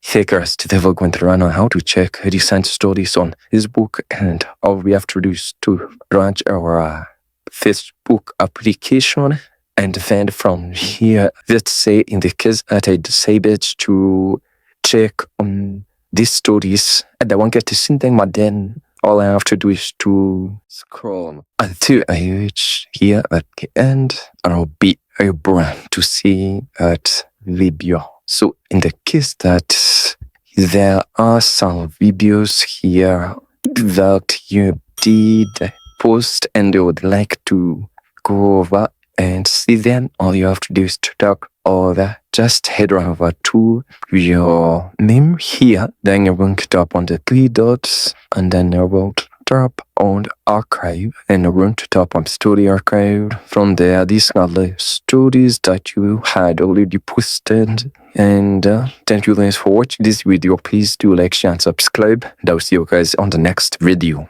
take us to the work went around on how to check recent stories on Facebook, and all we have to do is to launch our Facebook application. And then from here, let's say in the case that I decided to check on these stories and I won't get to see them, but then all I have to do is to scroll until I reach here at the end, and I'll be able to see that video. So in the case that there are some videos here that you did post and you would like to go over and see them, all you have to do is to talk over. Just head over to your name here, then you're going to tap on the three dots, and then you're going to tap on archive, and you're going to tap on story archive. From there, these are the stories that you had already posted. And thank you guys for watching this video. Please do like, share, and subscribe. And I'll see you guys on the next video.